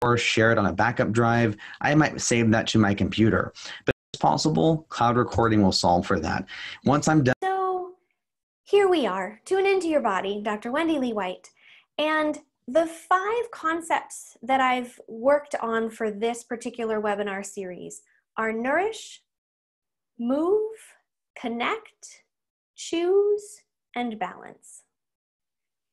or share it on a backup drive. I might save that to my computer. But if it's possible, cloud recording will solve for that. Once I'm done. So here we are, Tune Into Your Body, Dr. Wendy Lee White. And the 5 concepts that I've worked on for this particular webinar series are nourish, move, connect, choose, and balance.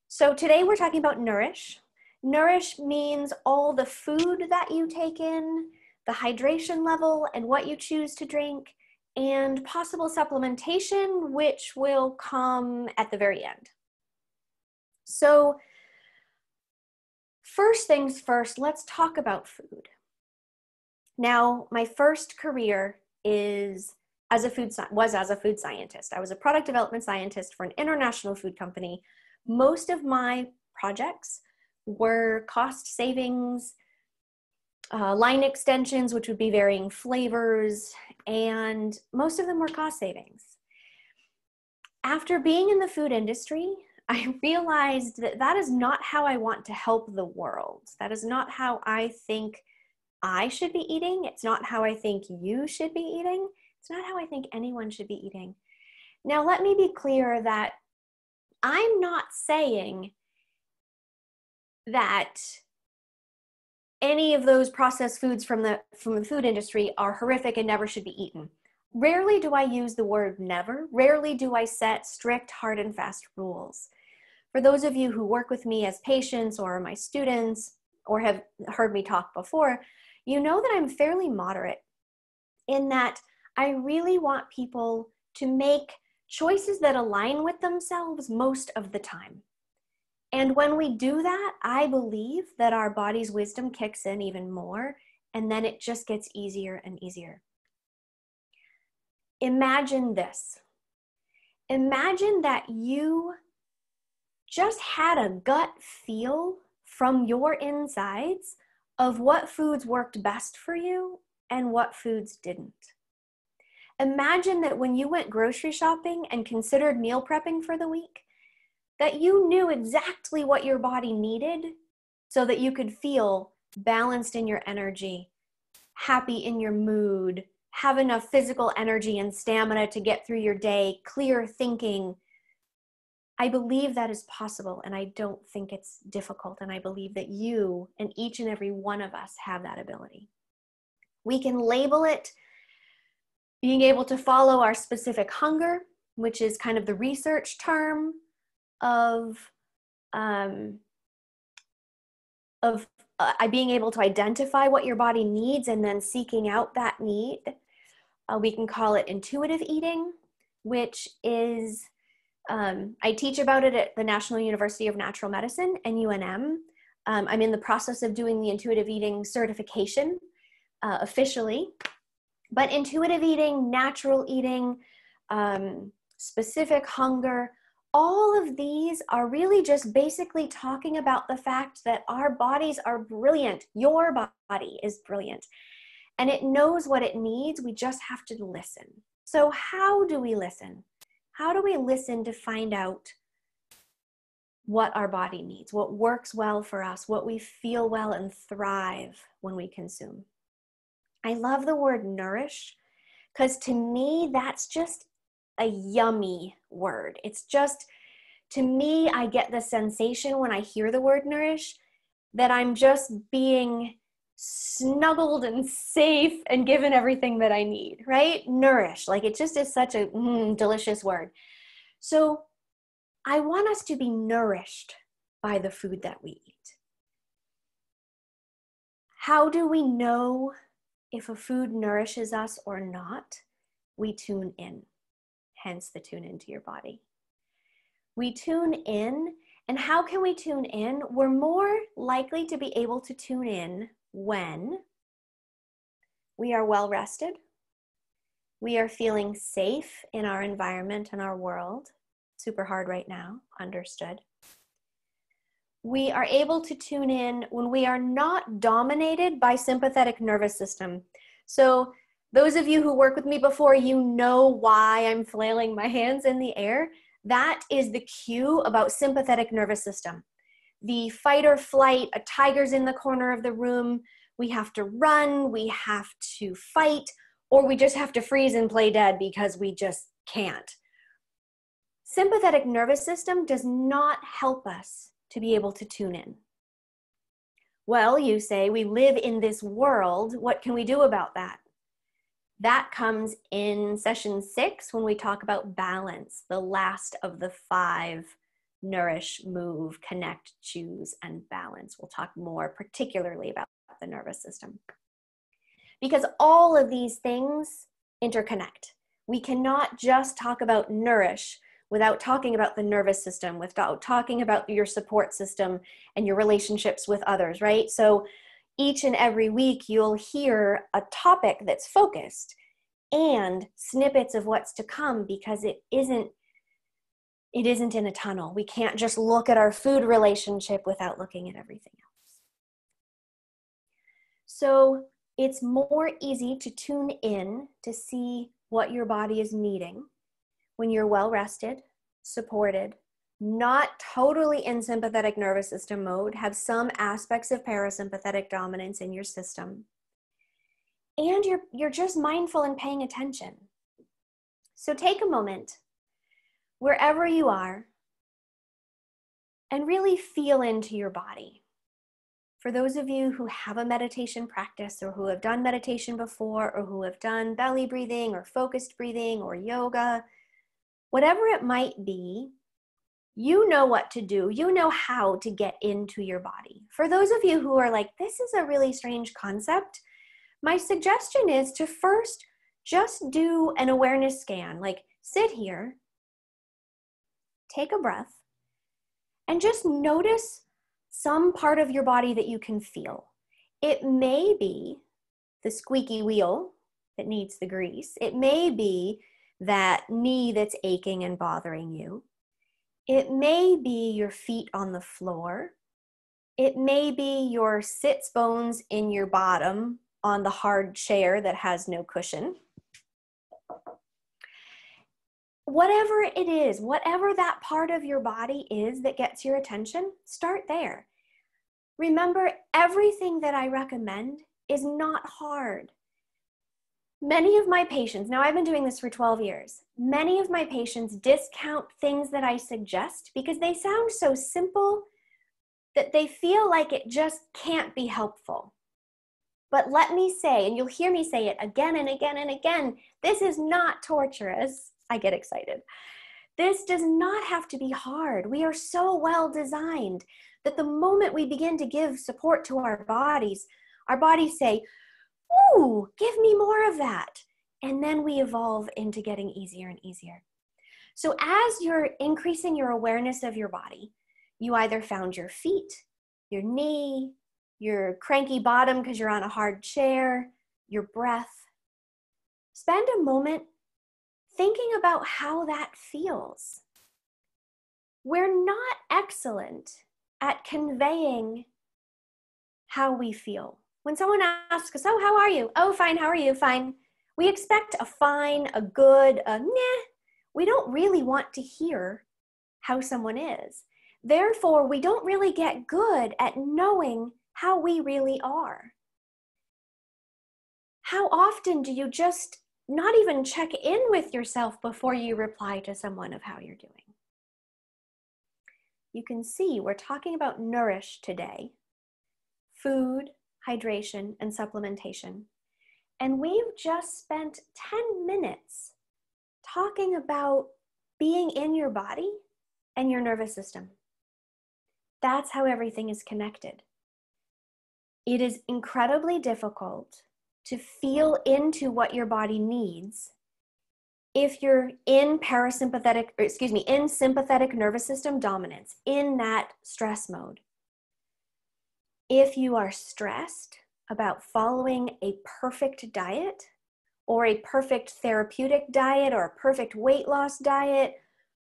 So today we're talking about nourish. Nourish means all the food that you take in, the hydration level and what you choose to drink, and possible supplementation, which will come at the very end. So first things first, let's talk about food. Now, my first career was as a food scientist. I was a product development scientist for an international food company. Most of my projects were cost savings, line extensions, which would be varying flavors, and most of them were cost savings. After being in the food industry, I realized that that is not how I want to help the world. That is not how I think I should be eating. It's not how I think you should be eating. It's not how I think anyone should be eating. Now, let me be clear that I'm not saying that any of those processed foods from the food industry are horrific and never should be eaten. Rarely do I use the word never. Rarely do I set strict, hard and fast rules. For those of you who work with me as patients or my students or have heard me talk before, you know that I'm fairly moderate in that I really want people to make choices that align with themselves most of the time. And when we do that, I believe that our body's wisdom kicks in even more, and then it just gets easier and easier. Imagine this. Imagine that you just had a gut feel from your insides of what foods worked best for you and what foods didn't. Imagine that when you went grocery shopping and considered meal prepping for the week, that you knew exactly what your body needed so that you could feel balanced in your energy, happy in your mood, have enough physical energy and stamina to get through your day, clear thinking. I believe that is possible, and I don't think it's difficult, and I believe that you and each and every one of us have that ability. We can label it being able to follow our specific hunger, which is kind of the research term of being able to identify what your body needs and then seeking out that need. We can call it intuitive eating, which is, I teach about it at the National University of Natural Medicine, NUNM. I'm in the process of doing the intuitive eating certification officially. But intuitive eating, natural eating, specific hunger, all of these are really just basically talking about the fact that our bodies are brilliant. Your body is brilliant. And it knows what it needs. We just have to listen. So how do we listen? How do we listen to find out what our body needs, what works well for us, what we feel well and thrive when we consume? I love the word nourish because to me, that's just a yummy word. It's just, to me, I get the sensation when I hear the word nourish that I'm just being snuggled and safe and given everything that I need, right? Nourish, like it just is such a delicious word. So I want us to be nourished by the food that we eat. How do we know if a food nourishes us or not? We tune in, hence the tune into your body. We tune in, and how can we tune in? We're more likely to be able to tune in when we are well rested, we are feeling safe in our environment and our world. Super hard right now, understood. We are able to tune in when we are not dominated by sympathetic nervous system. So those of you who work with me before, you know why I'm flailing my hands in the air. That is the cue about sympathetic nervous system. the fight or flight, a tiger's in the corner of the room, we have to run, we have to fight, or we just have to freeze and play dead because we just can't. Sympathetic nervous system does not help us to be able to tune in. Well, you say, we live in this world. What can we do about that? That comes in session 6 when we talk about balance, the last of the 5: nourish, move, connect, choose, and balance. We'll talk more particularly about the nervous system. Because all of these things interconnect. We cannot just talk about nourish without talking about the nervous system, without talking about your support system and your relationships with others, right? So each and every week you'll hear a topic that's focused and snippets of what's to come, because it isn't in a tunnel. We can't just look at our food relationship without looking at everything else. So it's more easy to tune in to see what your body is needing when you're well rested, supported, not totally in sympathetic nervous system mode, have some aspects of parasympathetic dominance in your system, and you're just mindful and paying attention. So take a moment, wherever you are, and really feel into your body. For those of you who have a meditation practice, or who have done meditation before, or who have done belly breathing or focused breathing or yoga, whatever it might be, you know what to do. You know how to get into your body. For those of you who are like, this is a really strange concept, my suggestion is to first just do an awareness scan. Like, sit here, take a breath, and just notice some part of your body that you can feel. It may be the squeaky wheel that needs the grease. It may be that knee that's aching and bothering you. It may be your feet on the floor. It may be your sits bones in your bottom on the hard chair that has no cushion. Whatever it is, whatever that part of your body is that gets your attention, start there. Remember, everything that I recommend is not hard. Many of my patients, now I've been doing this for 12 years, many of my patients discount things that I suggest because they sound so simple that they feel like it just can't be helpful. But let me say, and you'll hear me say it again and again and again, this is not torturous. I get excited. This does not have to be hard. We are so well designed that the moment we begin to give support to our bodies say, ooh, give me more of that. And then we evolve into getting easier and easier. So as you're increasing your awareness of your body, you either found your feet, your knee, your cranky bottom because you're on a hard chair, your breath. Spend a moment thinking about how that feels. We're not excellent at conveying how we feel. When someone asks us, oh, how are you? Oh, fine, how are you? Fine. We expect a fine, a good, a nah. We don't really want to hear how someone is. Therefore, we don't really get good at knowing how we really are. How often do you just not even check in with yourself before you reply to someone of how you're doing? You can see we're talking about nourish today. Food, hydration, and supplementation. And we've just spent 10 minutes talking about being in your body and your nervous system. That's how everything is connected. It is incredibly difficult to feel into what your body needs if you're in in sympathetic nervous system dominance, in that stress mode. If you are stressed about following a perfect diet, or a perfect therapeutic diet, or a perfect weight loss diet,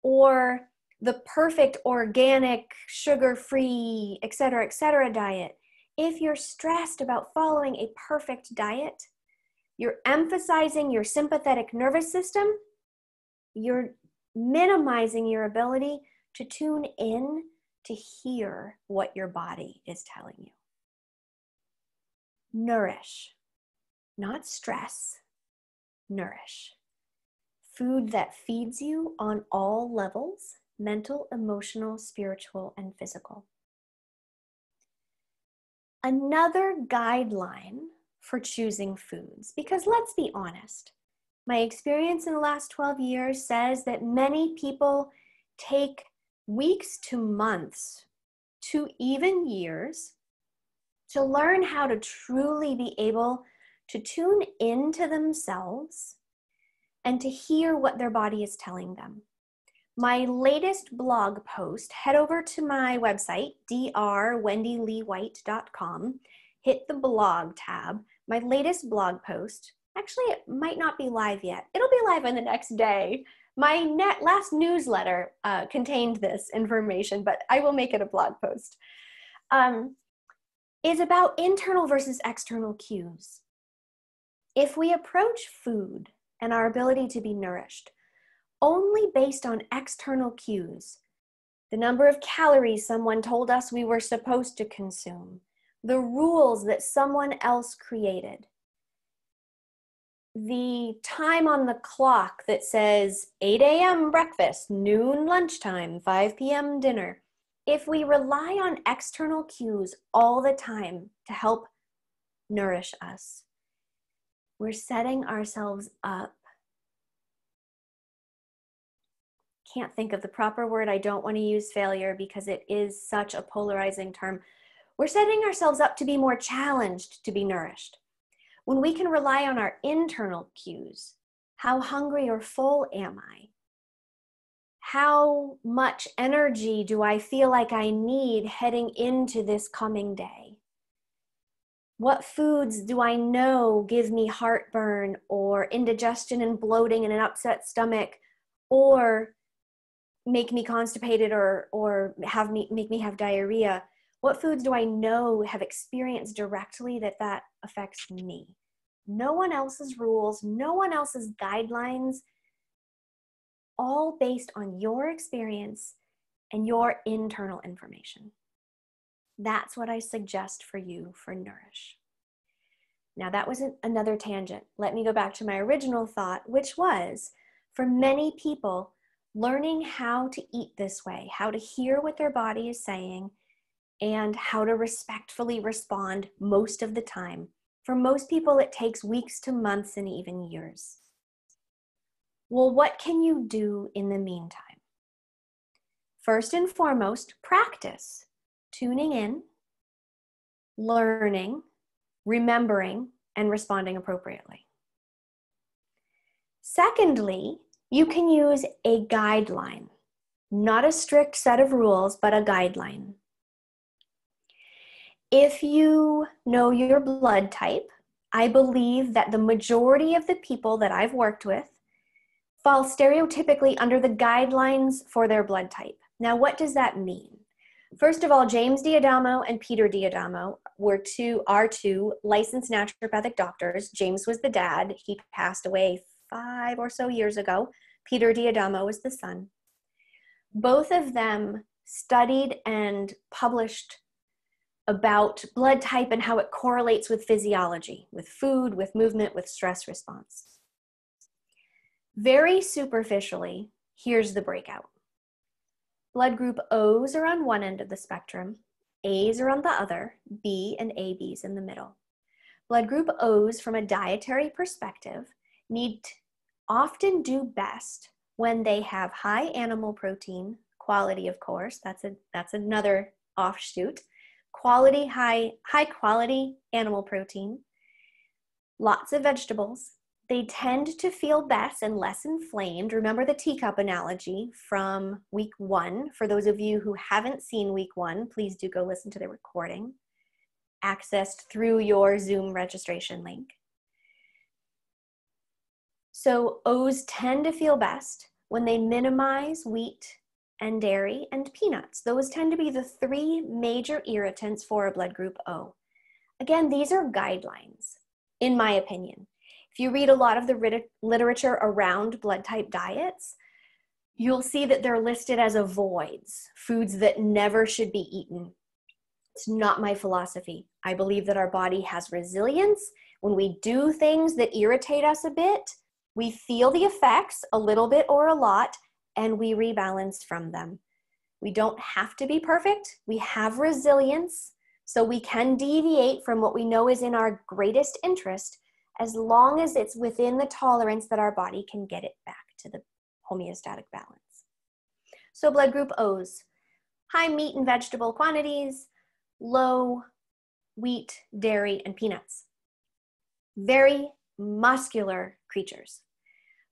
or the perfect organic, sugar-free, et cetera, diet, if you're stressed about following a perfect diet, you're emphasizing your sympathetic nervous system, you're minimizing your ability to tune in to hear what your body is telling you. Nourish, not stress, nourish. Food that feeds you on all levels, mental, emotional, spiritual, and physical. Another guideline for choosing foods, because let's be honest, my experience in the last 12 years says that many people take weeks to months to even years to learn how to truly be able to tune into themselves and to hear what their body is telling them. My latest blog post, head over to my website, drwendyleewhite.com, hit the blog tab. My latest blog post, actually it might not be live yet. It'll be live on the next day. My last newsletter contained this information, but I will make it a blog post, is about internal versus external cues. If we approach food and our ability to be nourished only based on external cues, the number of calories someone told us we were supposed to consume, the rules that someone else created, the time on the clock that says 8 a.m. breakfast, noon lunchtime, 5 p.m. dinner. If we rely on external cues all the time to help nourish us, we're setting ourselves up. Can't think of the proper word. I don't want to use failure because it is such a polarizing term. We're setting ourselves up to be more challenged to be nourished. When we can rely on our internal cues, how hungry or full am I? How much energy do I feel like I need heading into this coming day? What foods do I know give me heartburn or indigestion and bloating and an upset stomach, or make me constipated or make me have diarrhea? What foods do I know have experienced directly that affects me? No one else's rules, no one else's guidelines, all based on your experience and your internal information. That's what I suggest for you for Nourish. Now that was another tangent. Let me go back to my original thought, which was, for many people, learning how to eat this way, how to hear what their body is saying, and how to respectfully respond most of the time. For most people, it takes weeks to months and even years. Well, what can you do in the meantime? First and foremost, practice tuning in, learning, remembering, and responding appropriately. Secondly, you can use a guideline, not a strict set of rules, but a guideline. If you know your blood type, I believe that the majority of the people that I've worked with fall stereotypically under the guidelines for their blood type. Now, what does that mean? First of all, James D'Adamo and Peter D'Adamo are two licensed naturopathic doctors. James was the dad. He passed away 5 or so years ago. Peter D'Adamo was the son. Both of them studied and published about blood type and how it correlates with physiology, with food, with movement, with stress response. Very superficially, here's the breakout. Blood group O's are on one end of the spectrum, A's are on the other, B and AB's in the middle. Blood group O's, from a dietary perspective, often do best when they have high animal protein, quality of course, that's another offshoot, high quality animal protein, lots of vegetables. They tend to feel best and less inflamed. Remember the teacup analogy from week 1. For those of you who haven't seen week 1, please do go listen to the recording, accessed through your Zoom registration link. So O's tend to feel best when they minimize wheat and dairy and peanuts. Those tend to be the 3 major irritants for a blood group O. Again, these are guidelines, in my opinion. If you read a lot of the literature around blood type diets, you'll see that they're listed as avoids, foods that never should be eaten. It's not my philosophy. I believe that our body has resilience. When we do things that irritate us a bit, we feel the effects a little bit or a lot, and we rebalance from them. We don't have to be perfect. We have resilience, so we can deviate from what we know is in our greatest interest as long as it's within the tolerance that our body can get it back to the homeostatic balance. So blood group O's, high meat and vegetable quantities, low wheat, dairy, and peanuts. Very muscular creatures.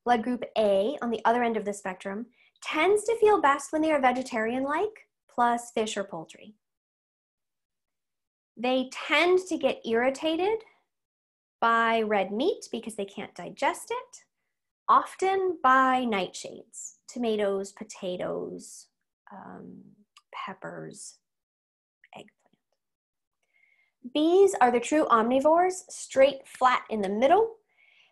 Blood group A, on the other end of the spectrum, tends to feel best when they are vegetarian-like, plus fish or poultry. They tend to get irritated by red meat because they can't digest it, often by nightshades, tomatoes, potatoes, peppers, eggplant. B's are the true omnivores, straight, flat in the middle.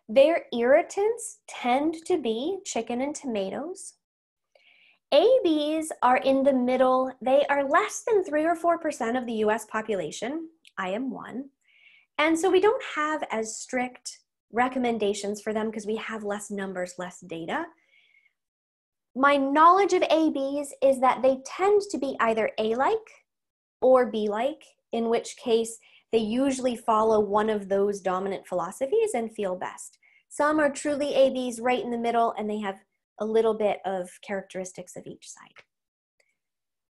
Their irritants tend to be chicken and tomatoes. ABs are in the middle. They are less than 3 or 4% of the US population. I am one. And so we don't have as strict recommendations for them because we have less numbers, less data. My knowledge of ABs is that they tend to be either A-like or B-like, in which case they usually follow one of those dominant philosophies and feel best. Some are truly ABs right in the middle, and they have a little bit of characteristics of each side.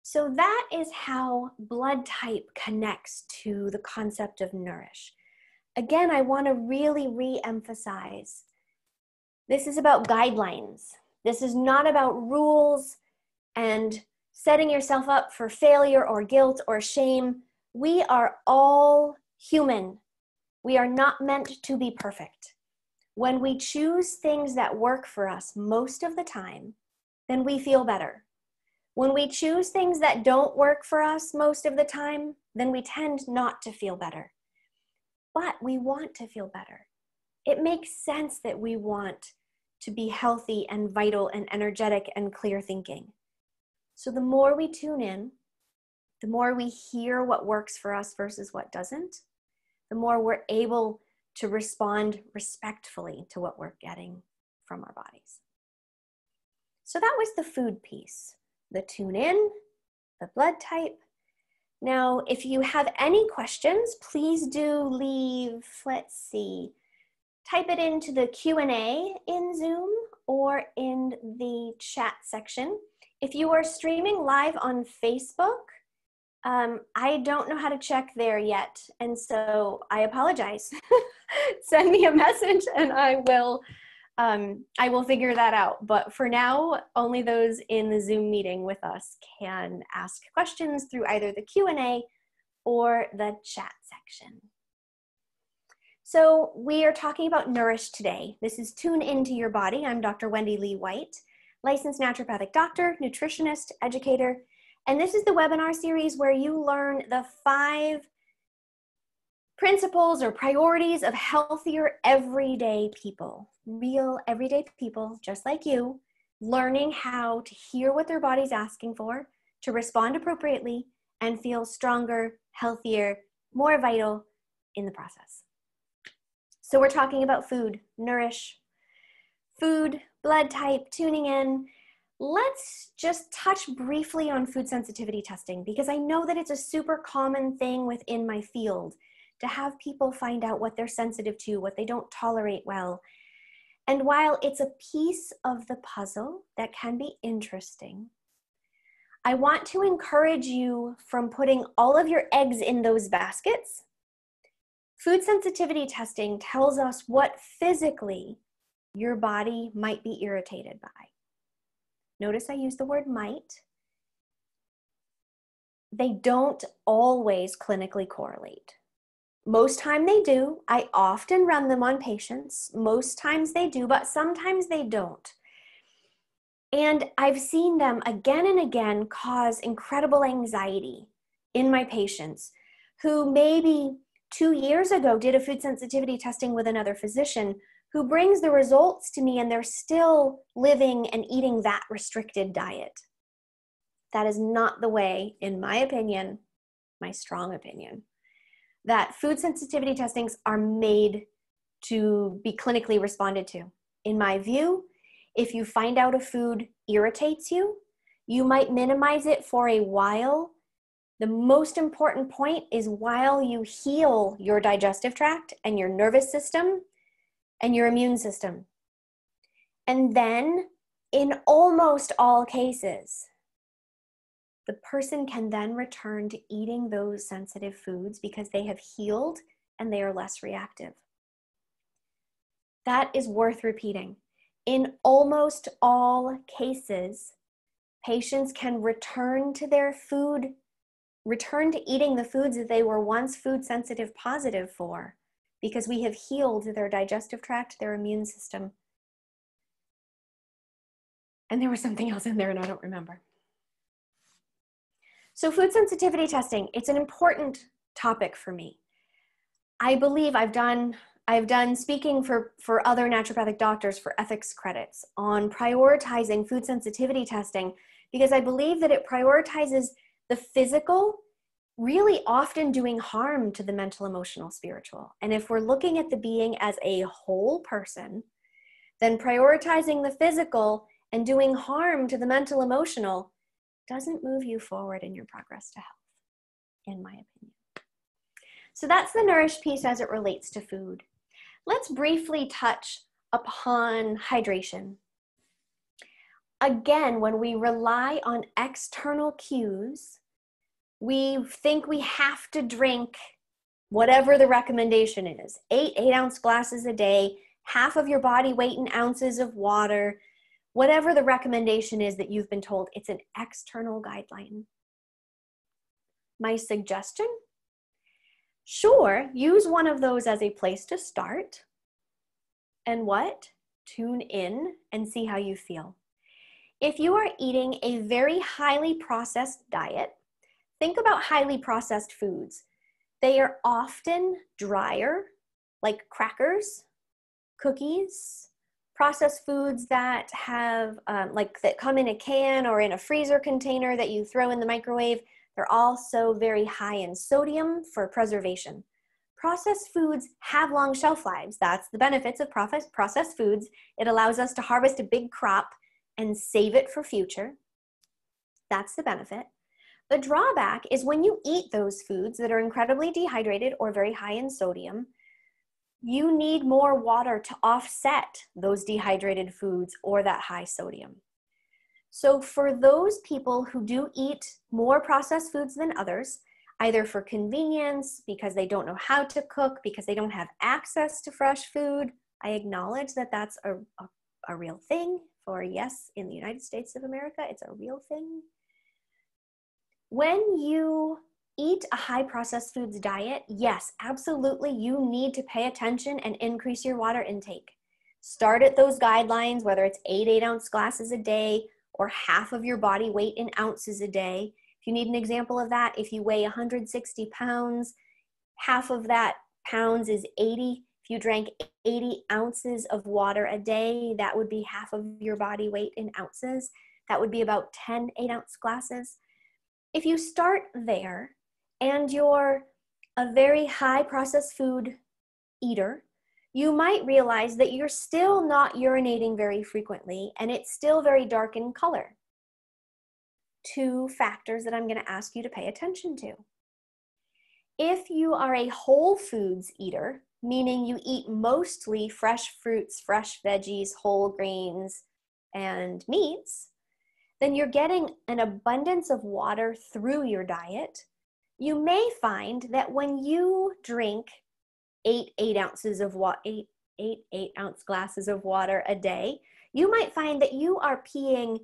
So that is how blood type connects to the concept of Nourish. Again, I want to really re-emphasize, this is about guidelines. This is not about rules and setting yourself up for failure or guilt or shame. We are all human. We are not meant to be perfect. When we choose things that work for us most of the time, then we feel better. When we choose things that don't work for us most of the time, then we tend not to feel better. But we want to feel better. It makes sense that we want to be healthy and vital and energetic and clear thinking. So the more we tune in, the more we hear what works for us versus what doesn't, the more we're able to respond respectfully to what we're getting from our bodies. So that was the food piece, the tune in, the blood type. Now, if you have any questions, please do leave, let's see, type it into the Q&A in Zoom or in the chat section. If you are streaming live on Facebook, I don't know how to check there yet, and so I apologize. Send me a message and I will figure that out. But for now, only those in the Zoom meeting with us can ask questions through either the Q&A or the chat section. So we are talking about Nourish today. This is Tune Into Your Body. I'm Dr. Wendy Lee White, licensed naturopathic doctor, nutritionist, educator. And this is the webinar series where you learn the 5 principles or priorities of healthier everyday people, real everyday people just like you, learning how to hear what their body's asking for, to respond appropriately, and feel stronger, healthier, more vital in the process. So we're talking about food, Nourish, food, blood type, tuning in. Let's just touch briefly on food sensitivity testing because I know that it's a super common thing within my field to have people find out what they're sensitive to, what they don't tolerate well. And while it's a piece of the puzzle that can be interesting, I want to encourage you from putting all of your eggs in those baskets. Food sensitivity testing tells us what physically your body might be irritated by. Notice I use the word might. They don't always clinically correlate. Most time they do. I often run them on patients. Most times they do, but sometimes they don't. And I've seen them again and again cause incredible anxiety in my patients who maybe 2 years ago did a food sensitivity testing with another physician who brings the results to me and they're still living and eating that restricted diet. That is not the way, in my opinion, my strong opinion, that food sensitivity testings are made to be clinically responded to. In my view, if you find out a food irritates you, you might minimize it for a while. The most important point is while you heal your digestive tract and your nervous system and your immune system. And then, in almost all cases, the person can then return to eating those sensitive foods because they have healed and they are less reactive. That is worth repeating. In almost all cases, patients can return to eating the foods that they were once food sensitive positive for, because we have healed their digestive tract, their immune system. And there was something else in there and I don't remember. So food sensitivity testing, it's an important topic for me. I believe I've done speaking for other naturopathic doctors for ethics credits on prioritizing food sensitivity testing, because I believe that it prioritizes the physical, really often doing harm to the mental, emotional, spiritual. And if we're looking at the being as a whole person, then prioritizing the physical and doing harm to the mental, emotional doesn't move you forward in your progress to health, in my opinion. So that's the Nourish piece as it relates to food. Let's briefly touch upon hydration. Again, when we rely on external cues, we think we have to drink whatever the recommendation is, 8-ounce glasses a day, half of your body weight in ounces of water, whatever the recommendation is that you've been told. It's an external guideline. My suggestion? Sure, use one of those as a place to start. And what? Tune in and see how you feel. If you are eating a very highly processed diet, think about highly processed foods. They are often drier, like crackers, cookies, processed foods that have that come in a can or in a freezer container that you throw in the microwave. They're also very high in sodium for preservation. Processed foods have long shelf lives. That's the benefits of processed foods. It allows us to harvest a big crop and save it for future. That's the benefit. The drawback is when you eat those foods that are incredibly dehydrated or very high in sodium, you need more water to offset those dehydrated foods or that high sodium. So for those people who do eat more processed foods than others, either for convenience, because they don't know how to cook, because they don't have access to fresh food, I acknowledge that that's a real thing. For yes, in the United States of America, it's a real thing. When you eat a high processed foods diet, yes, absolutely, you need to pay attention and increase your water intake. Start at those guidelines, whether it's 8-ounce glasses a day or half of your body weight in ounces a day. If you need an example of that, if you weigh 160 pounds, half of that pounds is 80. If you drank 80 ounces of water a day, that would be half of your body weight in ounces. That would be about 10 8-ounce glasses. If you start there and you're a very high processed food eater, you might realize that you're still not urinating very frequently and it's still very dark in color. 2 factors that I'm going to ask you to pay attention to. If you are a whole foods eater, meaning you eat mostly fresh fruits, fresh veggies, whole grains, and meats, then you're getting an abundance of water through your diet. You may find that when you drink 8-ounce glasses of water a day, you might find that you are peeing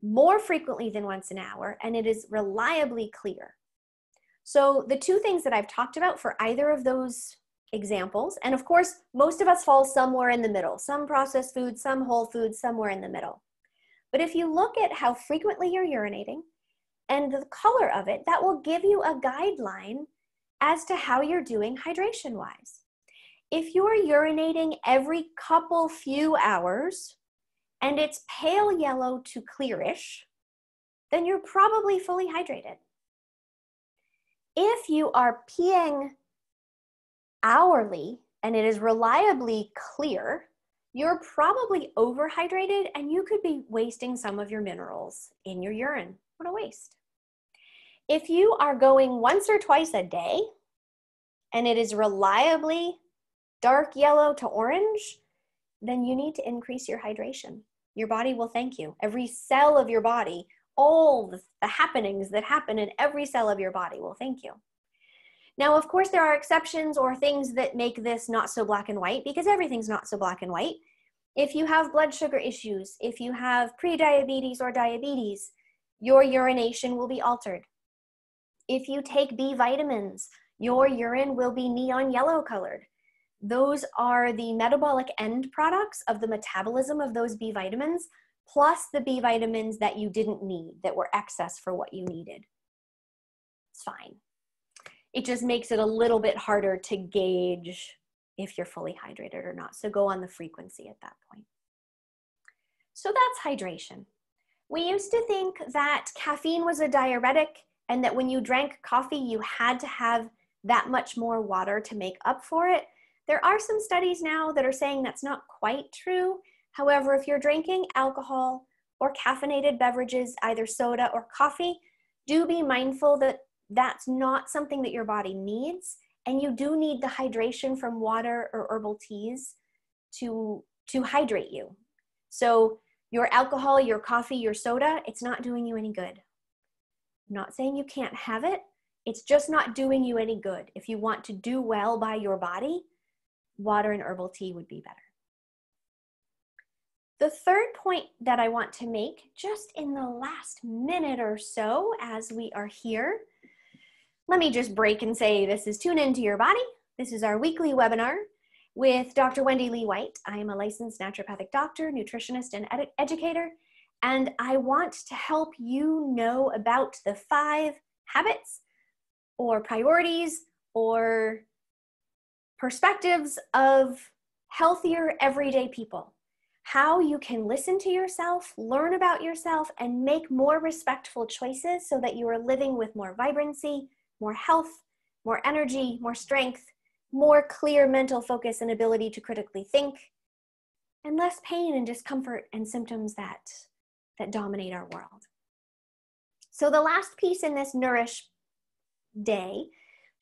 more frequently than once an hour, and it is reliably clear. So the 2 things that I've talked about for either of those examples, and of course, most of us fall somewhere in the middle, some processed foods, some whole foods, somewhere in the middle. But if you look at how frequently you're urinating and the color of it, that will give you a guideline as to how you're doing hydration-wise. If you're urinating every couple few hours and it's pale yellow to clearish, then you're probably fully hydrated. If you are peeing hourly and it is reliably clear, you're probably overhydrated and you could be wasting some of your minerals in your urine. What a waste. If you are going once or twice a day and it is reliably dark yellow to orange, then you need to increase your hydration. Your body will thank you. Every cell of your body, all the happenings that happen in every cell of your body will thank you. Now, of course, there are exceptions or things that make this not so black and white, because everything's not so black and white. If you have blood sugar issues, if you have prediabetes or diabetes, your urination will be altered. If you take B vitamins, your urine will be neon yellow colored. Those are the metabolic end products of the metabolism of those B vitamins, plus the B vitamins that you didn't need, that were excess for what you needed. It's fine. It just makes it a little bit harder to gauge if you're fully hydrated or not. So go on the frequency at that point. So that's hydration. We used to think that caffeine was a diuretic and that when you drank coffee, you had to have that much more water to make up for it. There are some studies now that are saying that's not quite true. However, if you're drinking alcohol or caffeinated beverages, either soda or coffee, do be mindful that that's not something that your body needs, and you do need the hydration from water or herbal teas to hydrate you. So your alcohol, your coffee, your soda, it's not doing you any good. I'm not saying you can't have it, it's just not doing you any good. If you want to do well by your body, water and herbal tea would be better. The third point that I want to make, just in the last minute or so as we are here, let me just break and say this is Tune Into Your Body. This is our weekly webinar with Dr. Wendy Lee White. I am a licensed naturopathic doctor, nutritionist, and educator, and I want to help you know about the 5 habits or priorities or perspectives of healthier everyday people. How you can listen to yourself, learn about yourself, and make more respectful choices so that you are living with more vibrancy, more health, more energy, more strength, more clear mental focus and ability to critically think, and less pain and discomfort and symptoms that dominate our world. So the last piece in this Nourish day,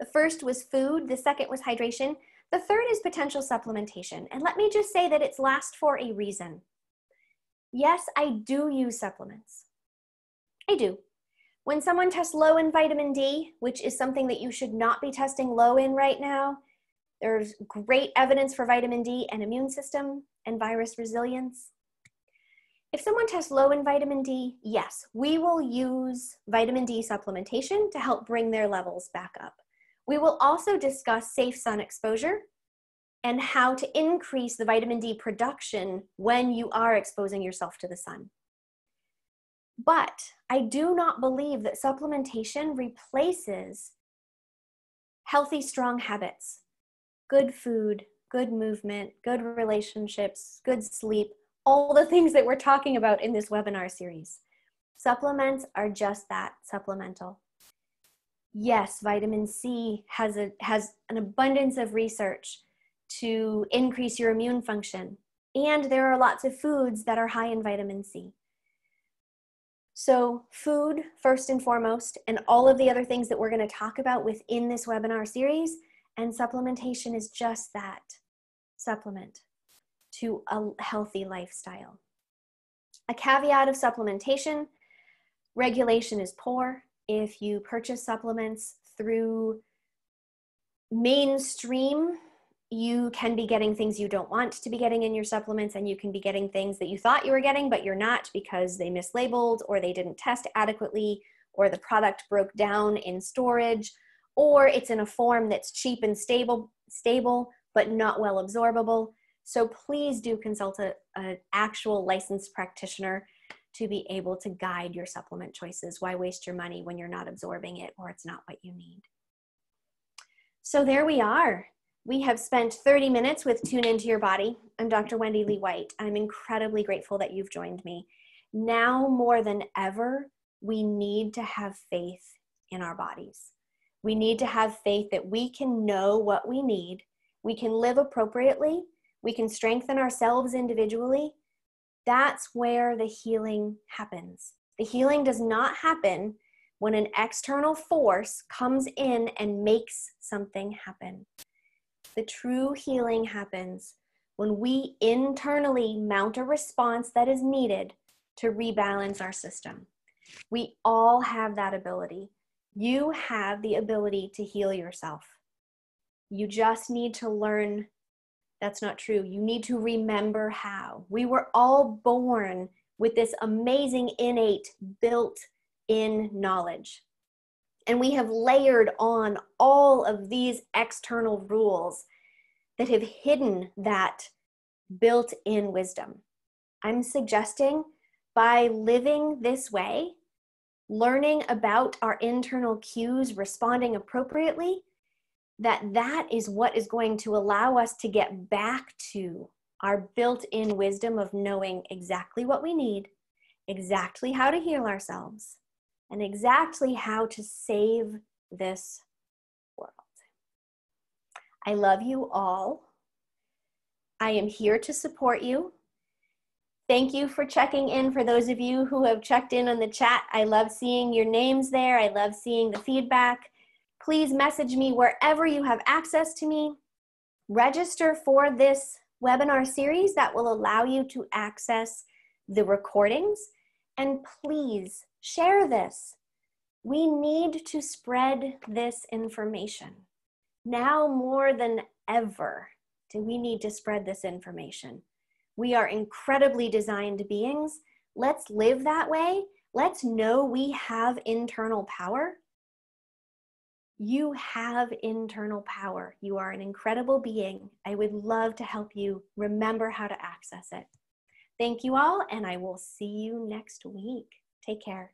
the first was food, the second was hydration, the third is potential supplementation. And let me just say that it's last for a reason. Yes, I do use supplements. I do. When someone tests low in vitamin D, which is something that you should not be testing low in right now, there's great evidence for vitamin D and immune system and virus resilience. If someone tests low in vitamin D, yes, we will use vitamin D supplementation to help bring their levels back up. We will also discuss safe sun exposure and how to increase the vitamin D production when you are exposing yourself to the sun. But I do not believe that supplementation replaces healthy, strong habits, good food, good movement, good relationships, good sleep, all the things that we're talking about in this webinar series. Supplements are just that, supplemental. Yes, vitamin C has an abundance of research to increase your immune function. And there are lots of foods that are high in vitamin C. So food, first and foremost, and all of the other things that we're going to talk about within this webinar series, and supplementation is just that, supplement to a healthy lifestyle. A caveat of supplementation, regulation is poor. If you purchase supplements through mainstream, you can be getting things you don't want to be getting in your supplements, and you can be getting things that you thought you were getting, but you're not because they mislabeled or they didn't test adequately, or the product broke down in storage, or it's in a form that's cheap and stable, but not well absorbable. So please do consult an actual licensed practitioner to be able to guide your supplement choices. Why waste your money when you're not absorbing it or it's not what you need? So there we are. We have spent 30 minutes with Tune Into Your Body. I'm Dr. Wendy Lee White. I'm incredibly grateful that you've joined me. Now more than ever, we need to have faith in our bodies. We need to have faith that we can know what we need. We can live appropriately. We can strengthen ourselves individually. That's where the healing happens. The healing does not happen when an external force comes in and makes something happen. The true healing happens when we internally mount a response that is needed to rebalance our system. We all have that ability. You have the ability to heal yourself. You just need to learn that's not true. You need to remember how. We were all born with this amazing, innate, built-in knowledge. And we have layered on all of these external rules that have hidden that built-in wisdom. I'm suggesting by living this way, learning about our internal cues, responding appropriately, that is what is going to allow us to get back to our built-in wisdom of knowing exactly what we need, exactly how to heal ourselves, and exactly how to save this world. I love you all. I am here to support you. Thank you for checking in. For those of you who have checked in on the chat, I love seeing your names there. I love seeing the feedback. Please message me wherever you have access to me. Register for this webinar series that will allow you to access the recordings. And please share this. We need to spread this information. Now more than ever do we need to spread this information. We are incredibly designed beings. Let's live that way. Let's know we have internal power. You have internal power. You are an incredible being. I would love to help you remember how to access it. Thank you all, and I will see you next week. Take care.